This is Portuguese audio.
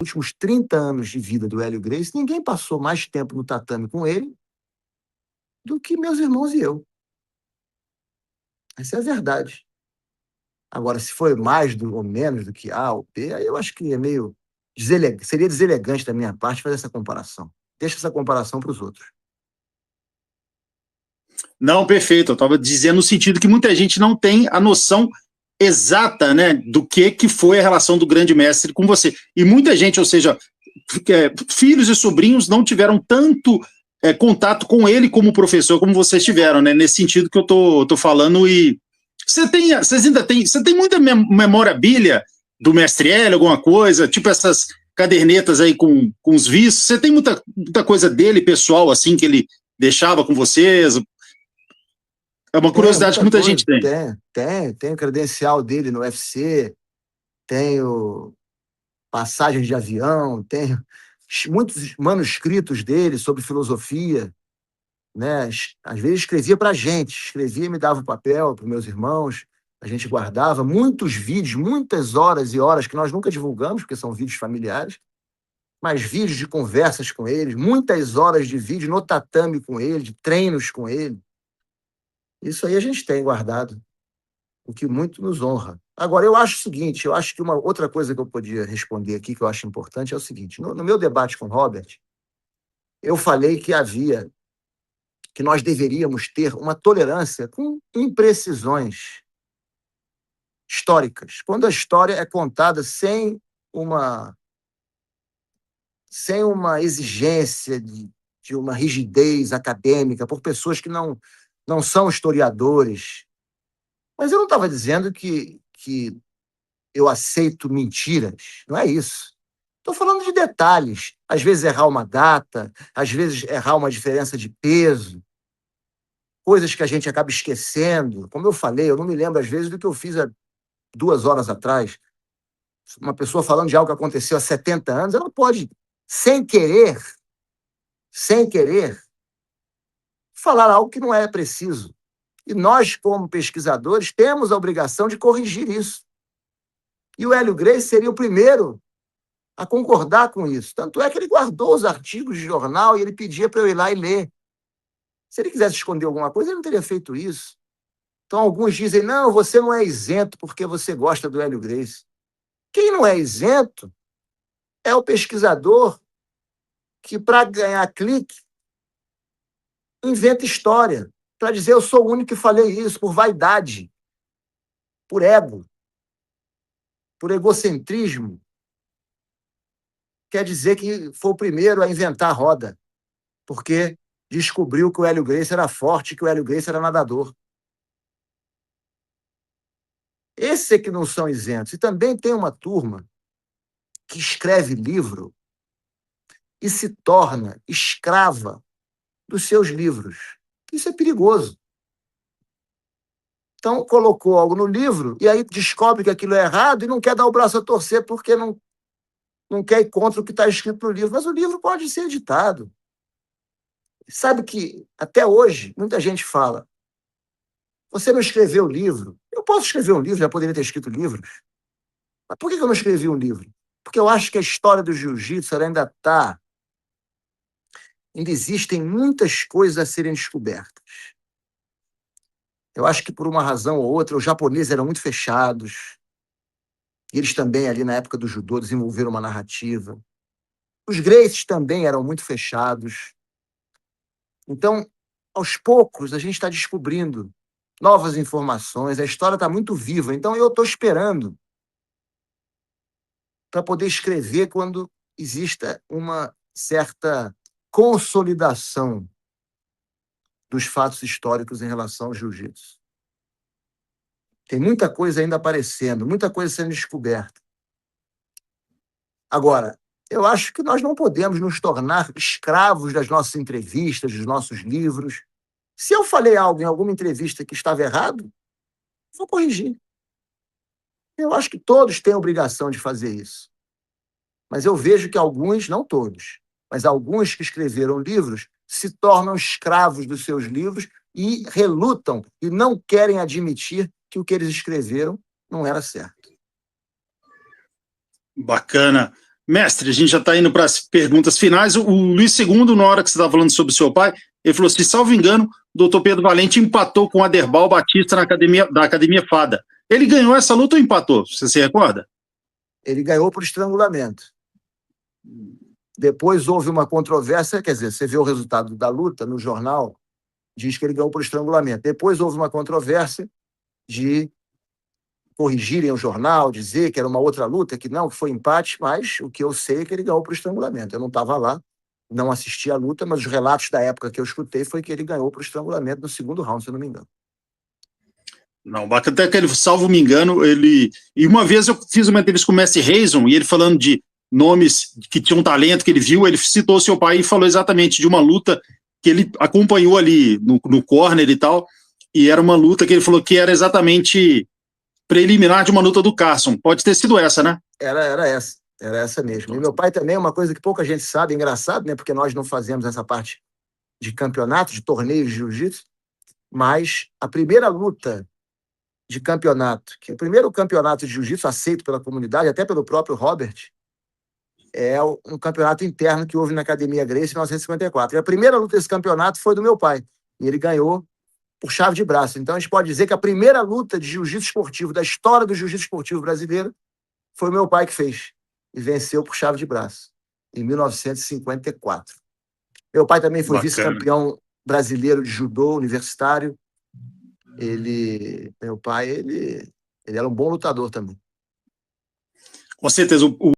últimos 30 anos de vida do Hélio Gracie, ninguém passou mais tempo no tatame com ele do que meus irmãos e eu. Essa é a verdade. Agora, se foi mais ou menos do que A ou B, aí eu acho que é meio seria deselegante da minha parte fazer essa comparação. Deixa essa comparação para os outros. Não, perfeito. Eu estava dizendo no sentido que muita gente não tem a noção exata, né, do que foi a relação do grande mestre com você. E muita gente, ou seja, filhos e sobrinhos não tiveram tanto contato com ele como professor, como vocês tiveram, né? Nesse sentido que eu tô falando. E você tem muita memorabilia do mestre Hélio, alguma coisa, tipo essas cadernetas aí com os vícios. Você tem muita coisa dele, pessoal, assim, que ele deixava com vocês? É uma curiosidade que muita gente tem. Tem o credencial dele no UFC, tenho passagens de avião, tenho muitos manuscritos dele sobre filosofia, né? Às vezes escrevia para a gente, escrevia e me dava o papel para os meus irmãos, a gente guardava muitos vídeos, muitas horas e horas que nós nunca divulgamos, porque são vídeos familiares, mas vídeos de conversas com ele, muitas horas de vídeo no tatame com ele, de treinos com ele. Isso aí a gente tem guardado, o que muito nos honra. Agora, eu acho o seguinte, eu acho que uma outra coisa que eu podia responder aqui, que eu acho importante, é o seguinte, no meu debate com o Robert, eu falei que nós deveríamos ter uma tolerância com imprecisões históricas. Quando a história é contada uma exigência de uma rigidez acadêmica por pessoas que não são historiadores. Mas eu não estava dizendo que eu aceito mentiras, não é isso. Estou falando de detalhes. Às vezes errar uma data, às vezes errar uma diferença de peso, coisas que a gente acaba esquecendo. Como eu falei, eu não me lembro às vezes do que eu fiz há 2 horas atrás. Uma pessoa falando de algo que aconteceu há 70 anos, ela pode, sem querer, falar algo que não é preciso. E nós, como pesquisadores, temos a obrigação de corrigir isso. E o Hélio Gracie seria o primeiro a concordar com isso. Tanto é que ele guardou os artigos de jornal e ele pedia para eu ir lá e ler. Se ele quisesse esconder alguma coisa, ele não teria feito isso. Então, alguns dizem, não, você não é isento porque você gosta do Hélio Gracie. Quem não é isento é o pesquisador que, para ganhar clique, inventa história, para dizer eu sou o único que falei isso, por vaidade, por ego, por egocentrismo. Quer dizer que foi o primeiro a inventar a roda, porque descobriu que o Hélio Gracie era forte, que o Hélio Gracie era nadador. Esses é que não são isentos. E também tem uma turma que escreve livro e se torna escrava dos seus livros. Isso é perigoso. Então, colocou algo no livro e aí descobre que aquilo é errado e não quer dar o braço a torcer porque não quer ir contra o que está escrito no livro. Mas o livro pode ser editado. Sabe que, até hoje, muita gente fala, você não escreveu o livro? Eu posso escrever um livro, já poderia ter escrito livros. Mas por que eu não escrevi um livro? Porque eu acho que a história do jiu-jitsu ainda existem muitas coisas a serem descobertas. Eu acho que, por uma razão ou outra, os japoneses eram muito fechados. E eles também, ali na época do judô, desenvolveram uma narrativa. Os Gracies também eram muito fechados. Então, aos poucos, a gente está descobrindo novas informações, a história está muito viva. Então, eu estou esperando para poder escrever quando exista uma certa consolidação dos fatos históricos em relação ao jiu-jitsu. Tem muita coisa ainda aparecendo, muita coisa sendo descoberta. Agora, eu acho que nós não podemos nos tornar escravos das nossas entrevistas, dos nossos livros. Se eu falei algo em alguma entrevista que estava errado, vou corrigir. Eu acho que todos têm a obrigação de fazer isso. Mas eu vejo que alguns, não todos, mas alguns que escreveram livros se tornam escravos dos seus livros e relutam e não querem admitir que o que eles escreveram não era certo. Bacana. Mestre, a gente já está indo para as perguntas finais. O Luiz II, na hora que você estava falando sobre o seu pai, ele falou assim, salvo engano, o doutor Pedro Valente empatou com o Aderbal Batista da Academia Fada. Ele ganhou essa luta ou empatou? Você se recorda? Ele ganhou por estrangulamento. Depois houve uma controvérsia, quer dizer, você vê o resultado da luta no jornal, diz que ele ganhou por estrangulamento. Depois houve uma controvérsia de corrigirem o jornal, dizer que era uma outra luta, que não, que foi empate, mas o que eu sei é que ele ganhou por estrangulamento. Eu não estava lá, não assisti a luta, mas os relatos da época que eu escutei foi que ele ganhou por estrangulamento no segundo round, se eu não me engano. Não, até que ele, salvo me engano, ele... E uma vez eu fiz uma entrevista com o Mestre Reison, e ele falando de nomes que tinham talento, que ele viu, ele citou seu pai e falou exatamente de uma luta que ele acompanhou ali no corner e tal, e era uma luta que ele falou que era exatamente preliminar de uma luta do Carson. Pode ter sido essa, né? Era essa mesmo. E meu pai também, uma coisa que pouca gente sabe, engraçado, né? Porque nós não fazemos essa parte de campeonato, de torneios de jiu-jitsu, mas a primeira luta de campeonato, que o primeiro campeonato de jiu-jitsu aceito pela comunidade, até pelo próprio Robert, é um campeonato interno que houve na Academia Gracie em 1954. E a primeira luta desse campeonato foi do meu pai. E ele ganhou por chave de braço. Então a gente pode dizer que a primeira luta de jiu-jitsu esportivo da história do jiu-jitsu esportivo brasileiro foi o meu pai que fez. E venceu por chave de braço, em 1954. Meu pai também foi vice-campeão brasileiro de judô universitário. Meu pai, ele era um bom lutador também. Com certeza,